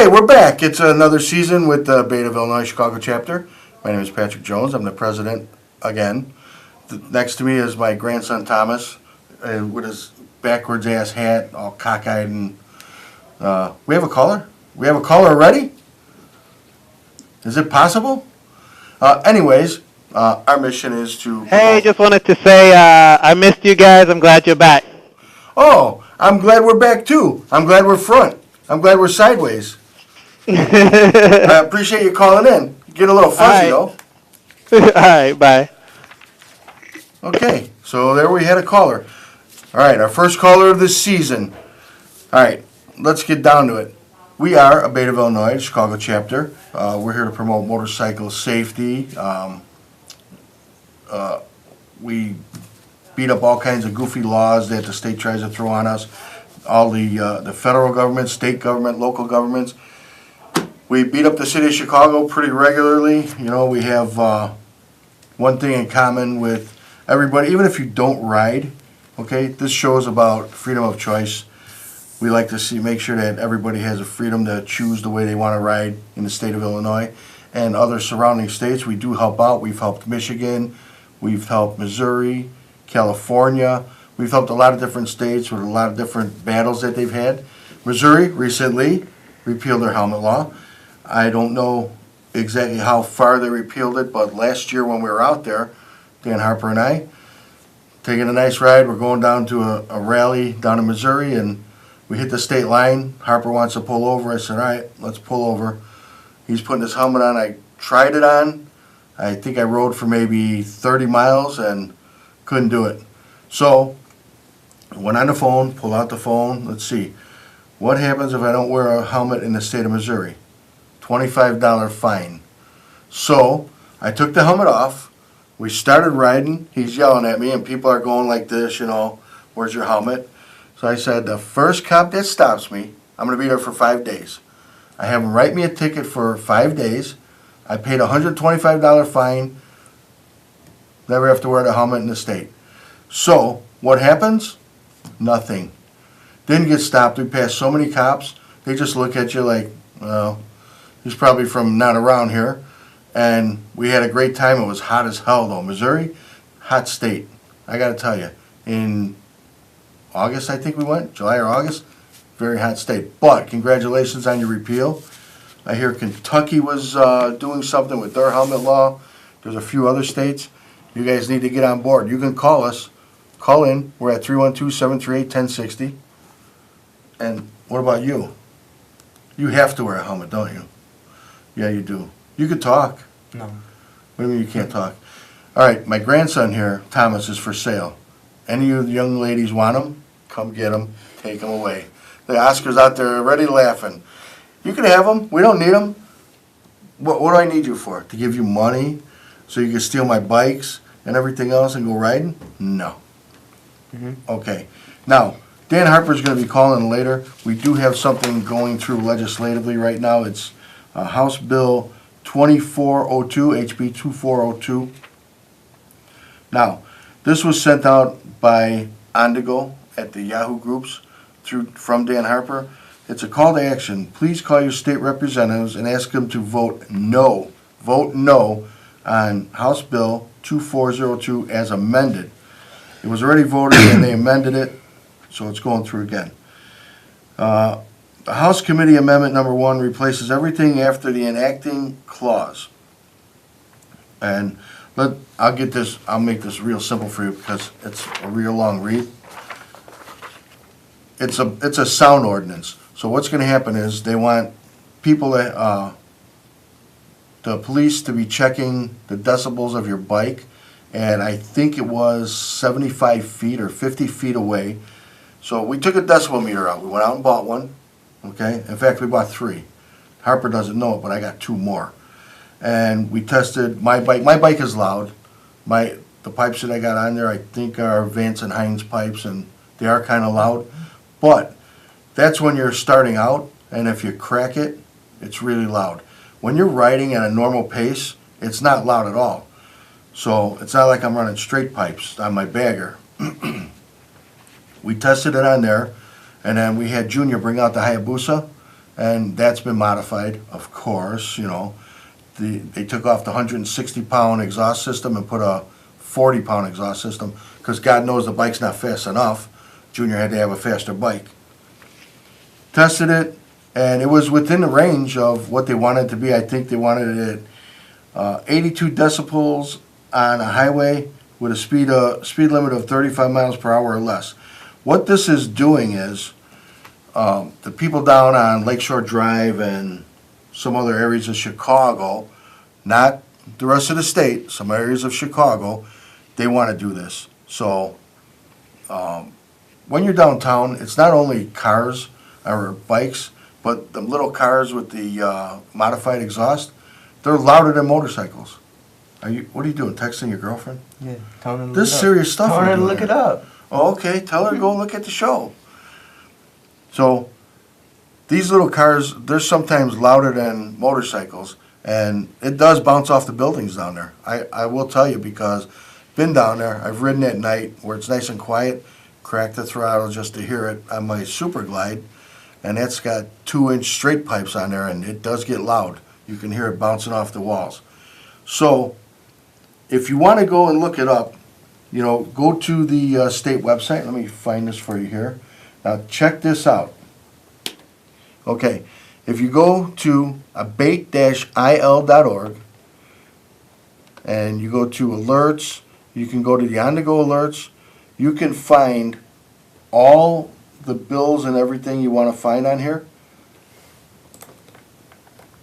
Okay, we're back. It's another season with the A.B.A.T.E of Illinois Chicago chapter. My name is Patrick Jones. I'm the president again. Next to me is my grandson Thomas, with his backwards ass hat, all cockeyed, and we have a caller. We have a caller already. Is it possible? Anyways, our mission is to. Hey, just wanted to say I missed you guys. I'm glad you're back. Oh, I'm glad we're back too. I'm glad we're front. I'm glad we're sideways. I appreciate you calling in. Get a little fuzzy though. All right, bye. Okay, so there we had a caller. All right, our first caller of this season. All right, let's get down to it. We are A.B.A.T.E of Illinois, Chicago chapter. We're here to promote motorcycle safety. We beat up all kinds of goofy laws that the state tries to throw on us. All the federal government, state government, local governments. We beat up the city of Chicago pretty regularly. You know, we have one thing in common with everybody, even if you don't ride. Okay, this show is about freedom of choice. We like to make sure that everybody has a freedom to choose the way they want to ride in the state of Illinois and other surrounding states. We do help out. We've helped Michigan. We've helped Missouri, California. We've helped a lot of different states with a lot of different battles that they've had. Missouri recently repealed their helmet law. I don't know exactly how far they repealed it, but last year when we were out there, Dan Harper and I, taking a nice ride, we're going down to a rally down in Missouri, and we hit the state line. Harper wants to pull over. I said, all right, let's pull over. He's putting his helmet on. I tried it on. I think I rode for maybe 30 miles and couldn't do it. So I went on the phone, pulled out the phone. Let's see. What happens if I don't wear a helmet in the state of Missouri? $25 fine. So I took the helmet off. We started riding. He's yelling at me, and people are going like this, you know, where's your helmet? So I said, the first cop that stops me, I'm going to be there for 5 days. I have him write me a ticket for 5 days. I paid a $125 fine. Never have to wear the helmet in the state. So what happens? Nothing. Didn't get stopped. We passed so many cops. They just look at you like, well, he's probably from not around here. And we had a great time. It was hot as hell though. Missouri, hot state. I got to tell you, in August I think we went, July or August, very hot state. But congratulations on your repeal. I hear Kentucky was doing something with their helmet law. There's a few other states. You guys need to get on board. You can call us. Call in. We're at 312-738-1060. And what about you? You have to wear a helmet, don't you? Yeah, you do. You could talk. No. What do you mean you can't talk? All right, my grandson here, Thomas, is for sale. Any of you young ladies want him? Come get him. Take him away. The Oscar's out there already laughing. You can have them. We don't need them. What do I need you for? To give you money so you can steal my bikes and everything else and go riding? No. Okay. Now, Dan Harper's going to be calling later. We do have something going through legislatively right now. It's House Bill 2402, HB 2402. Now, this was sent out by Ondigo at the Yahoo groups from Dan Harper. It's a call to action. Please call your state representatives and ask them to vote no on House Bill 2402 as amended. It was already voted and they amended it, so it's going through again. The House Committee Amendment number 1 replaces everything after the enacting clause. And I'll make this real simple for you because it's a real long read. It's a sound ordinance. So what's going to happen is they want people the police to be checking the decibels of your bike, and I think it was 75 feet or 50 feet away. So we took a decibel meter out. We went out and bought one. Okay. In fact, we bought 3. Harper doesn't know it, but I got 2 more. And we tested my bike. My bike is loud. The pipes that I got on there, I think, are Vance and Hines pipes, and they are kind of loud. But that's when you're starting out, and if you crack it, it's really loud. When you're riding at a normal pace, it's not loud at all. So it's not like I'm running straight pipes on my bagger. We tested it on there, and then we had Junior bring out the Hayabusa, and that's been modified, of course, you know. They took off the 160-pound exhaust system and put a 40-pound exhaust system, because God knows the bike's not fast enough. Junior had to have a faster bike. Tested it, and it was within the range of what they wanted it to be. I think they wanted it at 82 decibels on a highway with a speed limit of 35 miles per hour or less. What this is doing is, the people down on Lakeshore Drive and some other areas of Chicago, not the rest of the state, some areas of Chicago, they want to do this. So when you're downtown, it's not only cars or bikes, but the little cars with the modified exhaust, they're louder than motorcycles. What are you doing, texting your girlfriend? Yeah, tell her to look This it up. serious stuff Tell we're her to doing look here. it up. Oh, okay, tell her to go look at the show. So these little cars, they're sometimes louder than motorcycles, and it does bounce off the buildings down there. I will tell you, because been down there, I've ridden at night where it's nice and quiet, crack the throttle just to hear it on my Super Glide, and that's got 2-inch straight pipes on there, and it does get loud. You can hear it bouncing off the walls. So if you want to go and look it up, you know, go to the state website. Let me find this for you here. Now check this out. Okay, if you go to A.B.A.T.E.il.org and you go to alerts, you can go to the on-the-go alerts. You can find all the bills and everything you want to find on here,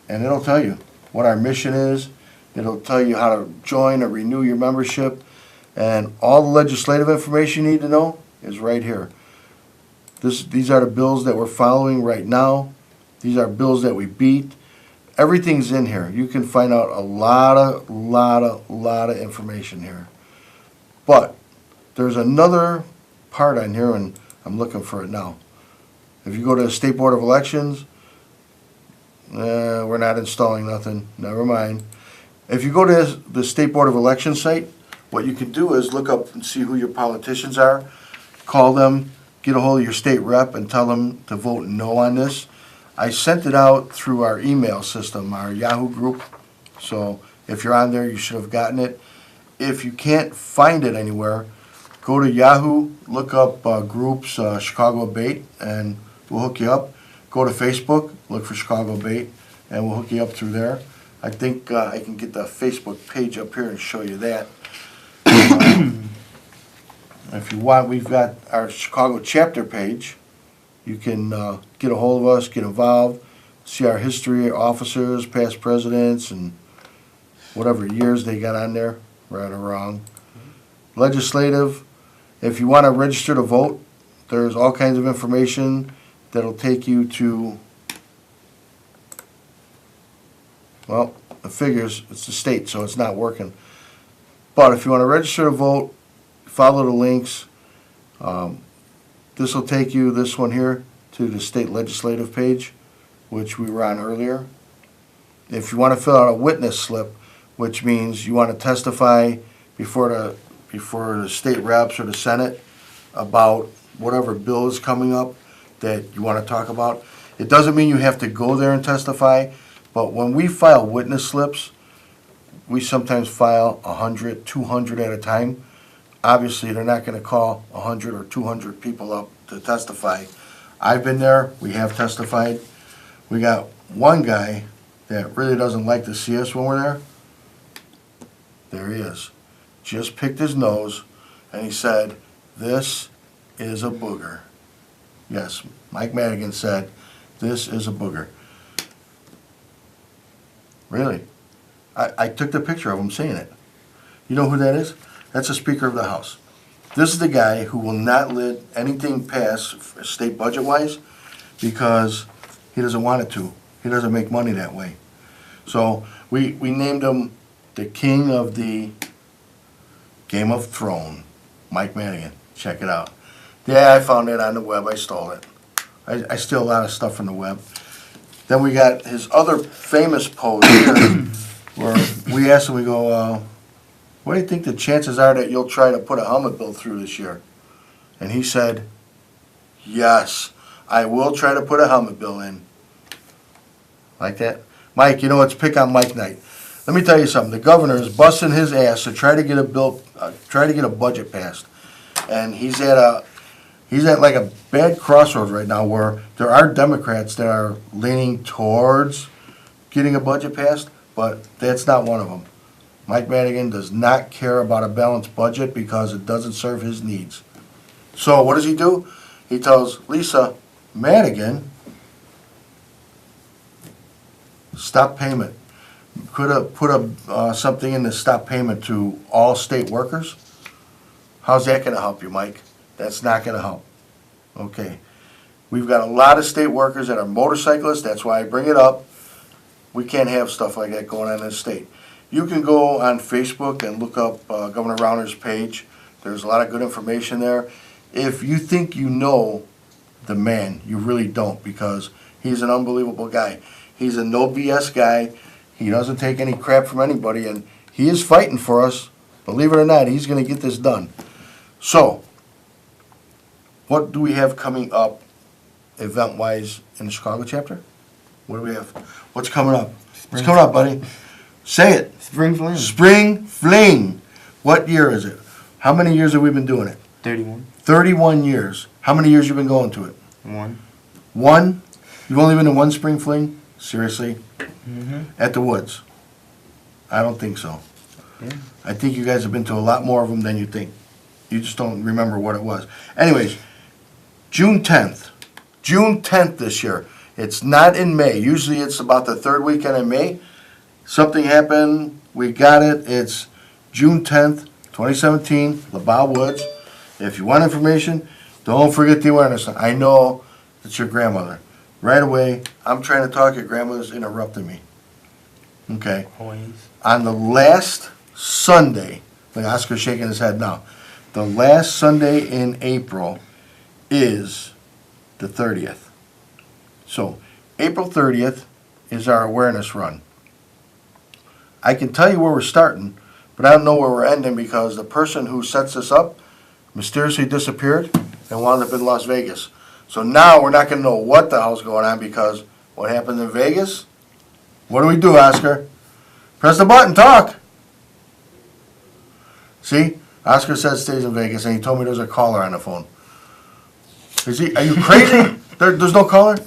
and it'll tell you what our mission is. It'll tell you how to join or renew your membership, and all the legislative information you need to know is right here. These are the bills that we're following right now. These are bills that we beat. Everything's in here. You can find out a lot of information here. But there's another part on here, and I'm looking for it now. If you go to the State Board of Elections, we're not installing nothing. Never mind. If you go to the State Board of Elections site, what you can do is look up and see who your politicians are, call them, get a hold of your state rep and tell them to vote no on this. I sent it out through our email system, our Yahoo group, so if you're on there, you should have gotten it. If you can't find it anywhere, go to Yahoo, look up groups, Chicago A.B.A.T.E, and we'll hook you up. Go to Facebook, look for Chicago A.B.A.T.E, and we'll hook you up through there. I think I can get the Facebook page up here and show you that. If you want, we've got our Chicago chapter page. You can get a hold of us, get involved, see our history, officers, past presidents, and whatever years they got on there, right or wrong. Legislative, if you want to register to vote, there's all kinds of information that'll take you to, well, the figures, it's the state, so it's not working. But if you want to register to vote, follow the links. This will take you, this one here, to the state legislative page, which we were on earlier. If you want to fill out a witness slip, which means you want to testify before the state reps or the Senate about whatever bill is coming up that you want to talk about. It doesn't mean you have to go there and testify, but when we file witness slips, we sometimes file 100, 200 at a time. Obviously, they're not going to call 100 or 200 people up to testify. I've been there. We have testified. We got one guy that really doesn't like to see us when we're there. There he is. Just picked his nose, and he said, "This is a booger." Yes, Mike Madigan said, "This is a booger." Really? I took the picture of him saying it. You know who that is? That's the Speaker of the House. This is the guy who will not let anything pass state budget-wise because he doesn't want it to. He doesn't make money that way. So we named him the king of the Game of Thrones, Mike Madigan. Check it out. Yeah, I found it on the web. I stole it. I steal a lot of stuff from the web. Then we got his other famous pose here where we asked him, we go, what do you think the chances are that you'll try to put a helmet bill through this year? And he said, yes, I will try to put a helmet bill in. Like that? Mike, you know, it's pick on Mike night. Let me tell you something. The governor is busting his ass to try to get a bill, try to get a budget passed. And he's at like a bad crossroads right now where there are Democrats that are leaning towards getting a budget passed, but that's not one of them. Mike Madigan does not care about a balanced budget because it doesn't serve his needs. So what does he do? He tells Lisa Madigan, stop payment. Put something in to stop payment to all state workers. How's that going to help you, Mike? That's not going to help. Okay. We've got a lot of state workers that are motorcyclists. That's why I bring it up. We can't have stuff like that going on in the state. You can go on Facebook and look up Governor Rauner's page. There's a lot of good information there. If you think you know the man, you really don't, because he's an unbelievable guy. He's a no BS guy. He doesn't take any crap from anybody, and he is fighting for us. Believe it or not, he's going to get this done. So, what do we have coming up event-wise in the Chicago chapter? What do we have? What's coming up? What's coming up, buddy? Say it. Spring Fling. Spring Fling. What year is it? How many years have we been doing it? 31. 31 years. How many years you been going to it? 1. One? You've only been to one Spring Fling? Seriously? Mm-hmm. At the Woods? I don't think so. Yeah. I think you guys have been to a lot more of them than you think. You just don't remember what it was. Anyways, June 10th. June 10th this year. It's not in May. Usually it's about the third weekend in May. Something happened. We got it. It's June 10th, 2017, A.B.A.T.E Woods. If you want information, don't forget the awareness. I know it's your grandmother. Right away, I'm trying to talk, your grandmother's interrupting me. Okay. Always. On the last Sunday, like Oscar's shaking his head now, the last Sunday in April is the 30th. So, April 30th is our awareness run. I can tell you where we're starting, but I don't know where we're ending because the person who sets this up mysteriously disappeared and wound up in Las Vegas. So now we're not going to know what the hell's going on because what happened in Vegas? What do we do, Oscar? Press the button, talk. See? Oscar says stays in Vegas, and he told me there's a caller on the phone. Is he? Are you crazy? There's no caller?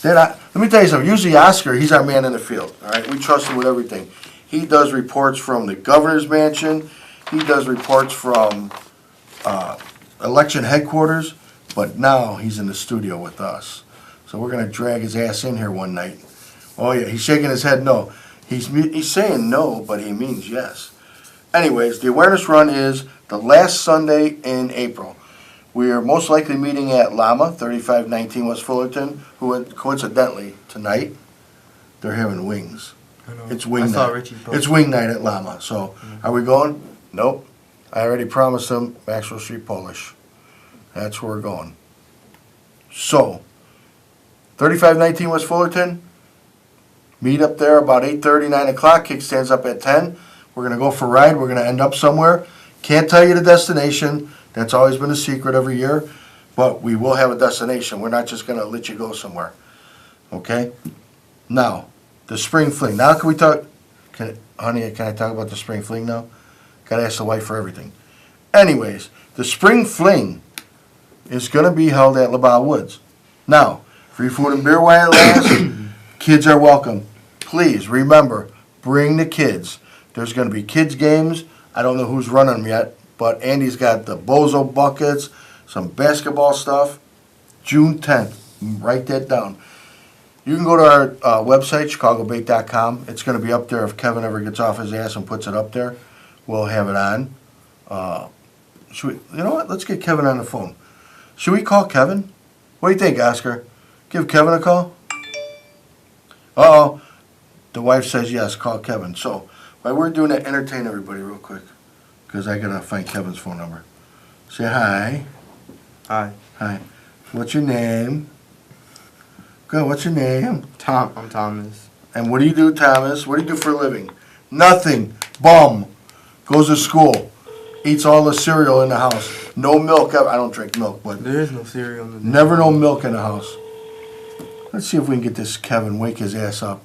Let me tell you something. Usually Oscar, he's our man in the field. All right, we trust him with everything. He does reports from the governor's mansion. He does reports from election headquarters. But now he's in the studio with us. So we're going to drag his ass in here one night. Oh, yeah, he's shaking his head no. He's saying no, but he means yes. Anyways, the awareness run is the last Sunday in April. We are most likely meeting at Llama, 3519 West Fullerton, who coincidentally, tonight, they're having wings. I know. It's wing I saw night. Richie post. It's wing night at Llama. So, are we going? Nope. I already promised him Maxwell Street Polish. That's where we're going. So, 3519 West Fullerton, meet up there about 8:30, 9 o'clock. Kickstand's up at 10. We're going to go for a ride. We're going to end up somewhere. Can't tell you the destination. That's always been a secret every year. But we will have a destination. We're not just going to let you go somewhere. Okay? Now, the Spring Fling. Now can we talk? Honey, can I talk about the Spring Fling now? Got to ask the wife for everything. Anyways, the Spring Fling is going to be held at A.B.A.T.E Woods. Now, free food and beer while it lasts. Kids are welcome. Please remember, bring the kids. There's going to be kids games. I don't know who's running them yet, but Andy's got the Bozo buckets, some basketball stuff. June 10th. Write that down. You can go to our website, ChicagoBate.com. It's going to be up there if Kevin ever gets off his ass and puts it up there. We'll have it on. You know what? Let's get Kevin on the phone. Should we call Kevin? What do you think, Oscar? Give Kevin a call? Uh-oh. The wife says yes, call Kevin. So, while we're doing that, entertain everybody real quick. Because I got to find Kevin's phone number. Say hi. Hi. Hi. What's your name? Good, what's your name? Tom. I'm Thomas. And what do you do, Thomas? What do you do for a living? Nothing. Bum. Goes to school. Eats all the cereal in the house. No milk. I don't drink milk, but There is no cereal in the never no milk in the house. Let's see if we can get this Kevin, wake his ass up.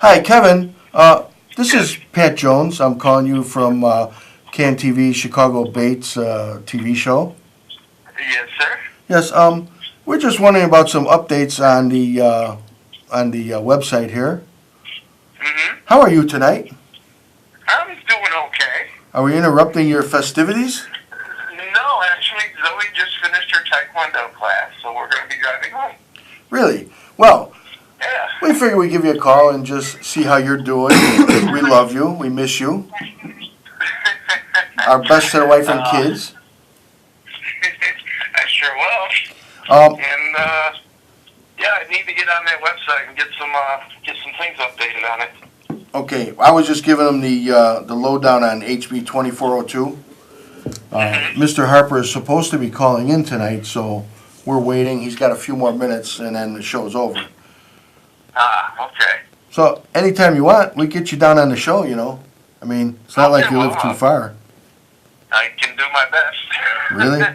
Hi, Kevin. This is Pat Jones. I'm calling you from CAN TV, Chicago A.B.A.T.E TV show. Yes, sir. Yes, we're just wondering about some updates on the website here. Mm-hmm. How are you tonight? I'm doing okay. Are we interrupting your festivities? No, actually, Zoe just finished her Taekwondo class, so we're going to be driving home. Really? Well, Yeah. we figured we'd give you a call and just see how you're doing. We love you. We miss you. Our best to the wife and kids. I sure will. Um, And, yeah, I need to get on that website and get some things updated on it. Okay, I was just giving them the lowdown on HB 2402. Mr. Harper is supposed to be calling in tonight, so we're waiting. He's got a few more minutes, and then the show's over. Ah, okay. So anytime you want, we get you down on the show. I mean, it's not like Okay, you live well, too far. I can do my best. Really?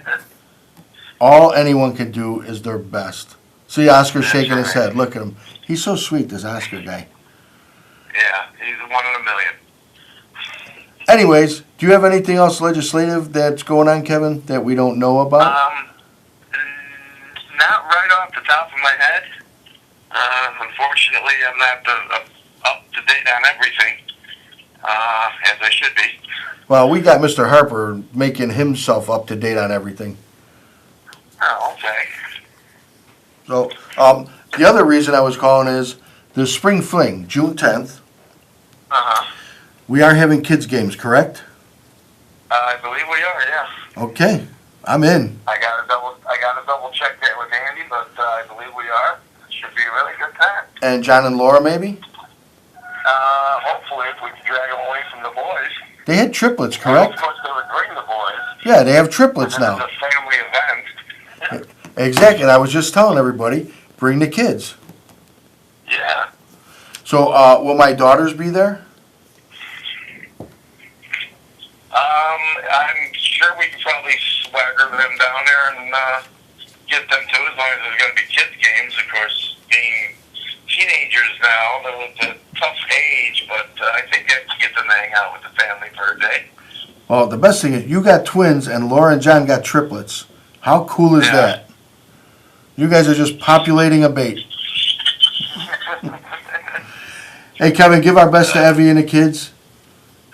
All anyone can do is their best. See, Oscar's shaking his head. Look at him. He's so sweet, this Oscar guy. Yeah, he's one in a million. Anyways, do you have anything else legislative that's going on, Kevin, that we don't know about? Not right off the top of my head. Unfortunately, I'm not up to date on everything, as I should be. Well, we got Mr. Harper making himself up to date on everything. Oh, okay. So, the other reason I was calling is the Spring Fling, June 10th. Uh-huh. We are having kids games, correct? I believe we are, yeah. Okay, I'm in. I gotta double check that with Andy, but I believe we are. It should be a really good time. And John and Laura, maybe? Hopefully, if we can drag them away from the boys. They had triplets, Of correct? course, they would bring the boys. Yeah, they have triplets now. It's a family event. Exactly, and I was just telling everybody, bring the kids. Yeah. So, will my daughters be there? I'm sure we can probably swagger them down there and get them too, as long as there's going to be kids games. Of course, being teenagers now, they're a tough age, but I think you have to get them to hang out with the family for a day. Well, the best thing is you got twins and Laura and John got triplets. How cool is Yeah. that? You guys are just populating A.B.A.T.E. Hey, Kevin, give our best to Evie and the kids.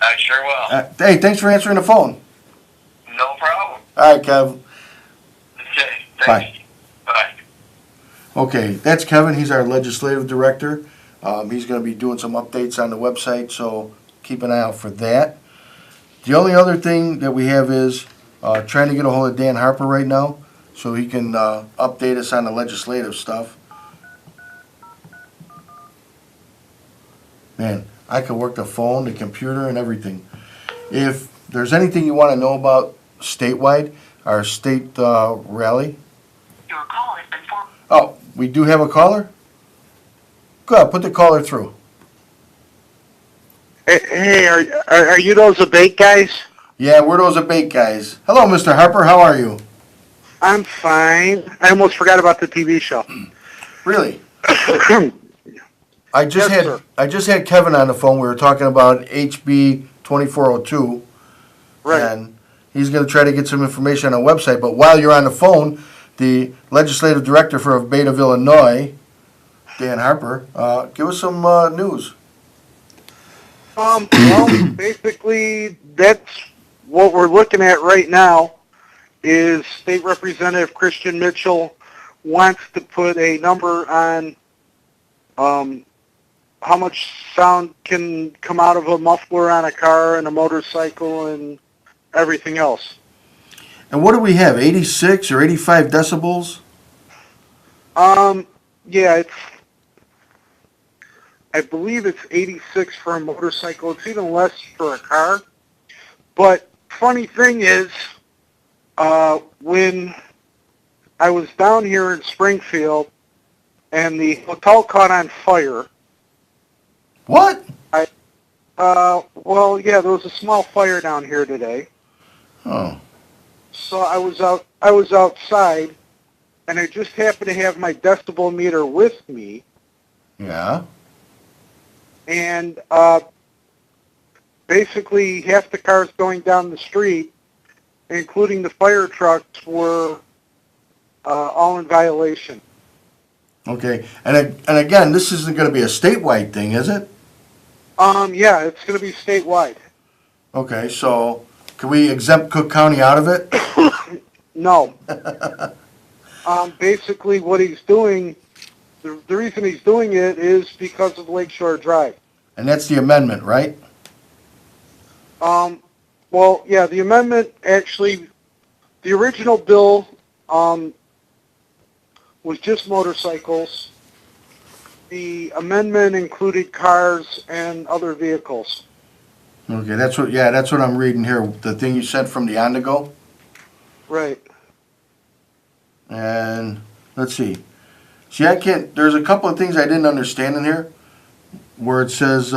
I sure will. Hey, thanks for answering the phone. No problem. All right, Kev. Okay. Bye. Thanks. Bye. Okay, that's Kevin. He's our legislative director. He's going to be doing some updates on the website, so keep an eye out for that. The only other thing that we have is trying to get a hold of Dan Harper right now so he can update us on the legislative stuff. Man, I could work the phone, the computer, and everything. If there's anything you want to know about statewide, our state rally. Your call has been forwarded. Oh, we do have a caller? Go ahead, put the caller through. Hey, are you those A.B.A.T.E guys? Yeah, we're those A.B.A.T.E guys. Hello, Mr. Harper, how are you? I'm fine. I almost forgot about the TV show. Really? Yes, sir. I just had Kevin on the phone. We were talking about HB 2402. Right. And he's going to try to get some information on the website. But while you're on the phone, the legislative director for A.B.A.T.E of Illinois, Dan Harper, give us some news. Well, basically, that's what we're looking at right now is State Representative Christian Mitchell wants to put a number on how much sound can come out of a muffler on a car and a motorcycle and everything else. And what do we have, 86 or 85 decibels? Yeah, I believe it's 86 for a motorcycle. It's even less for a car. But funny thing is, when I was down here in Springfield and the hotel caught on fire. What? Well, yeah, there was a small fire down here today. Oh. So I was outside, and I just happened to have my decibel meter with me. Yeah. and basically half the cars going down the street, including the fire trucks, were all in violation. Okay, and again, this isn't gonna be a statewide thing, is it? Yeah, it's going to be statewide. Okay, so can we exempt Cook County out of it? No. Basically, what he's doing, the reason he's doing it is because of Lakeshore Drive. And that's the amendment, right? Well, yeah, the amendment actually, the original bill was just motorcycles. The amendment included cars and other vehicles. Okay, that's what I'm reading here, the thing you sent from the on-the-go. Right. And, let's see. See, there's a couple of things I didn't understand in here, where it says,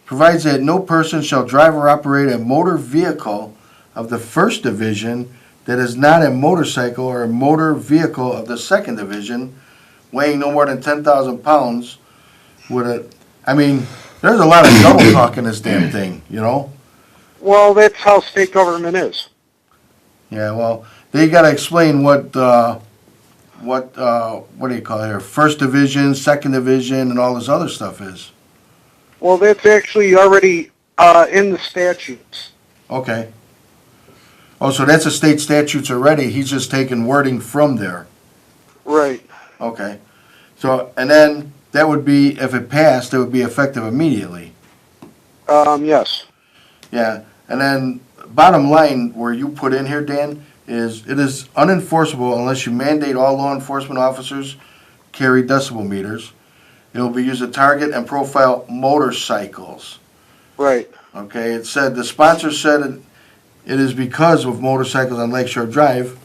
provides that no person shall drive or operate a motor vehicle of the first division that is not a motorcycle or a motor vehicle of the second division, weighing no more than 10,000 pounds, I mean, there's a lot of double talk in this damn thing, you know? Well, that's how state government is. Yeah, well, they gotta explain what do you call it here, first division, second division, and all this other stuff is. Well, that's actually already in the statutes. Okay. Oh, so that's a state statutes already, he's just taking wording from there. Right. Okay. So, and then, that would be, if it passed, it would be effective immediately. Yes. Yeah, and then, bottom line, where you put in here, Dan, is it is unenforceable unless you mandate all law enforcement officers carry decibel meters. It will be used to target and profile motorcycles. Right. Okay, it said, the sponsor said it is because of motorcycles on Lakeshore Drive,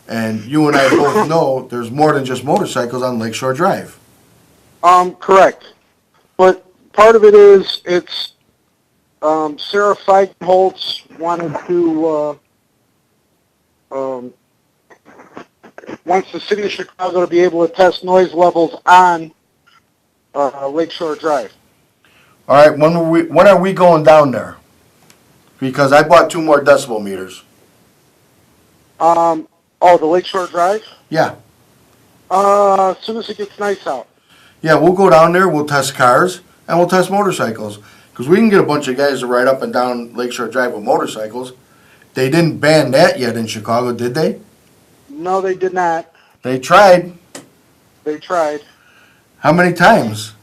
and you and I both know there's more than just motorcycles on Lakeshore Drive. Correct. But part of it is, it's, Sarah Feigenholtz wanted to, wants the city of Chicago to be able to test noise levels on, Lakeshore Drive. All right, when are we going down there? Because I bought 2 more decibel meters. Oh, the Lakeshore Drive? Yeah. As soon as it gets nice out. Yeah, we'll go down there, we'll test cars, and we'll test motorcycles. Because we can get a bunch of guys to ride up and down Lakeshore Drive with motorcycles. They didn't ban that yet in Chicago, did they? No, they did not. They tried. They tried. How many times?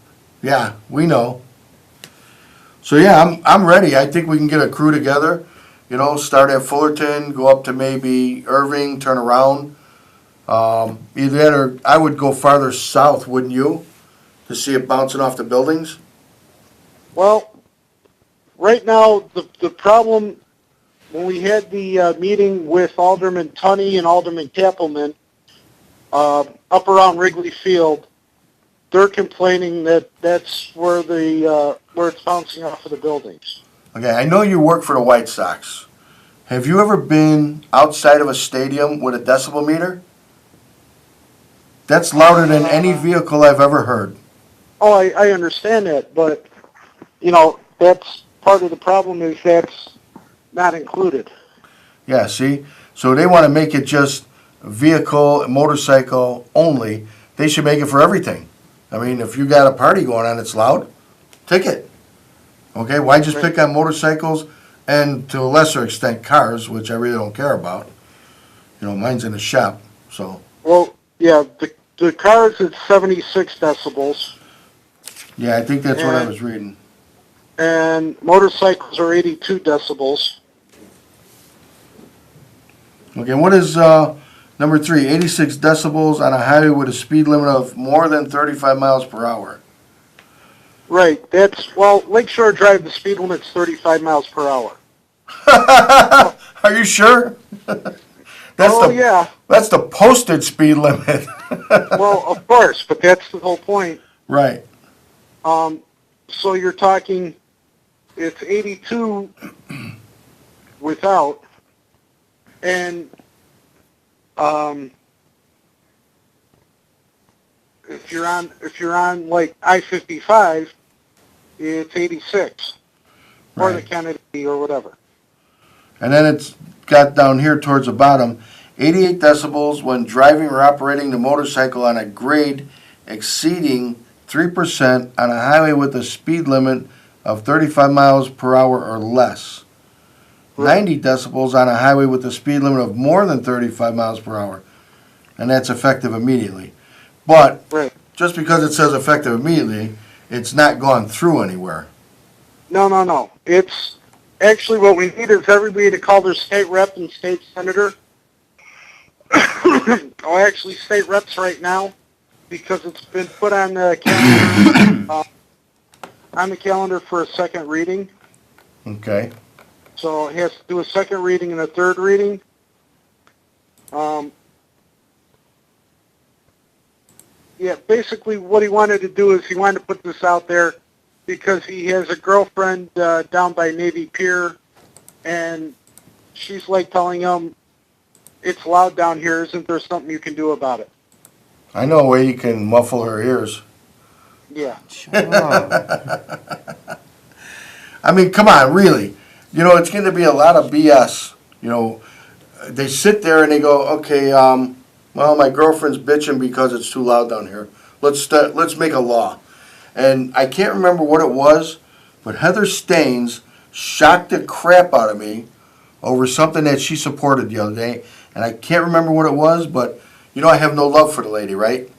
Yeah, we know. So yeah, I'm ready. I think we can get a crew together. You know, start at Fullerton, go up to maybe Irving, turn around. Either that or I would go farther south, wouldn't you? To see it bouncing off the buildings? Well, right now, the problem, when we had the meeting with Alderman Tunney and Alderman Kappelman up around Wrigley Field, they're complaining that that's where where it's bouncing off of the buildings. Okay, I know you work for the White Sox. Have you ever been outside of a stadium with a decibel meter? That's louder than any vehicle I've ever heard. Oh, I understand that, but, you know, that's part of the problem is that's not included. Yeah, see? So they want to make it just vehicle, motorcycle only. They should make it for everything. I mean, if you got a party going on that's loud, ticket. Okay, why just pick on motorcycles and to a lesser extent cars, which I really don't care about. You know, mine's in the shop, so. Well, yeah, the cars at 76 decibels. Yeah, I think that's what I was reading. And motorcycles are 82 decibels. Okay, what is number 3, 86 decibels on a highway with a speed limit of more than 35 miles per hour? Right, well, Lakeshore Drive, the speed limit's 35 miles per hour. Are you sure? Yeah. That's the posted speed limit. Well, of course, but that's the whole point. Right. So you're talking, it's 82 without, and if you're on like I-55, it's 86. Or the Right. Kennedy or whatever. And then it's got down here towards the bottom, 88 decibels when driving or operating the motorcycle on a grade exceeding 3% on a highway with a speed limit of 35 miles per hour or less. Right. 90 decibels on a highway with a speed limit of more than 35 miles per hour. And that's effective immediately. But Right. just because it says effective immediately, it's not gone through anywhere. No. It's actually what we need is everybody to call their state rep and state senator. Oh, actually, state reps right now, because it's been put on the calendar for a second reading. Okay. So it has to do a second reading and a third reading. Yeah, basically what he wanted to do is he wanted to put this out there because he has a girlfriend down by Navy Pier, and she's like telling him, it's loud down here, isn't there something you can do about it? I know a way you can muffle her ears. Yeah. Shut up. I mean, come on, really. You know, it's going to be a lot of BS. You know, they sit there and they go, okay, well, my girlfriend's bitching because it's too loud down here. Let's make a law. And I can't remember what it was, but Heather Staines shocked the crap out of me over something that she supported the other day. And I can't remember what it was, but you know I have no love for the lady, right?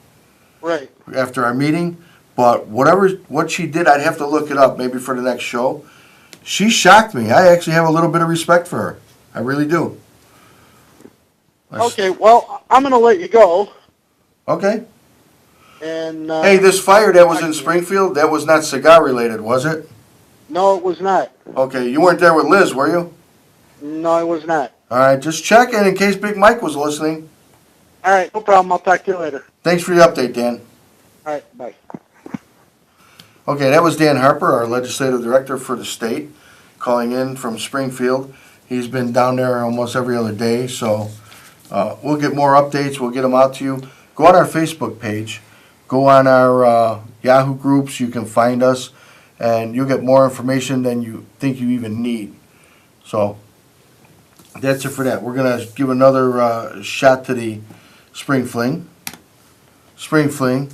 Right. After our meeting. But what she did, I'd have to look it up maybe for the next show. She shocked me. I actually have a little bit of respect for her. I really do. Okay, well, I'm going to let you go. Okay. And Hey, this fire that was in Springfield, that was not cigar related, was it? No, it was not. Okay, you weren't there with Liz, were you? No, it was not. All right, just checking in case Big Mike was listening. All right, no problem. I'll talk to you later. Thanks for the update, Dan. All right, bye. Okay, that was Dan Harper, our legislative director for the state, calling in from Springfield. He's been down there almost every other day, so we'll get more updates. We'll get them out to you. Go on our Facebook page. Go on our Yahoo groups. You can find us, and you'll get more information than you think you even need. So that's it for that. We're going to give another shot to the Spring Fling. Spring Fling.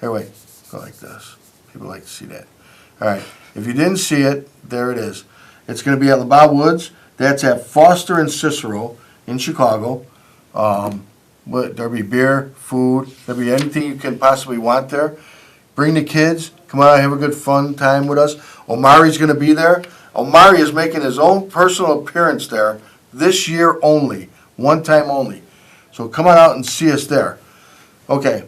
Here, wait. Go like this. People like to see that. All right. If you didn't see it, there it is. It's going to be at A.B.A.T.E Woods. That's at Foster and Cicero in Chicago. There'll be beer, food. There'll be anything you can possibly want there. Bring the kids. Come on, have a good fun time with us. Omari's going to be there. Omari is making his own personal appearance there this year only. One time only. So come on out and see us there. Okay.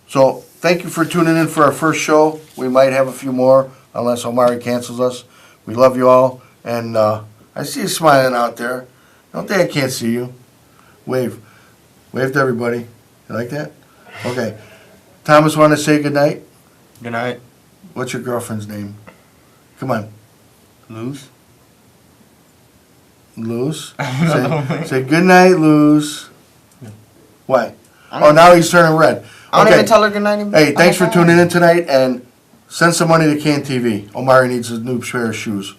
So thank you for tuning in for our first show. We might have a few more unless Omari cancels us. We love you all. And I see you smiling out there. Don't think I can't see you. Wave. Wave to everybody. You like that? Okay. Thomas, want to say goodnight? Good night. What's your girlfriend's name? Come on. Luz? Luz? I Say good night, Luz. Why? don't Oh, now he's turning red. don't Okay. even tell her good night. Hey, thanks for tuning in tonight, and send some money to Can TV. Omari needs a new pair of shoes.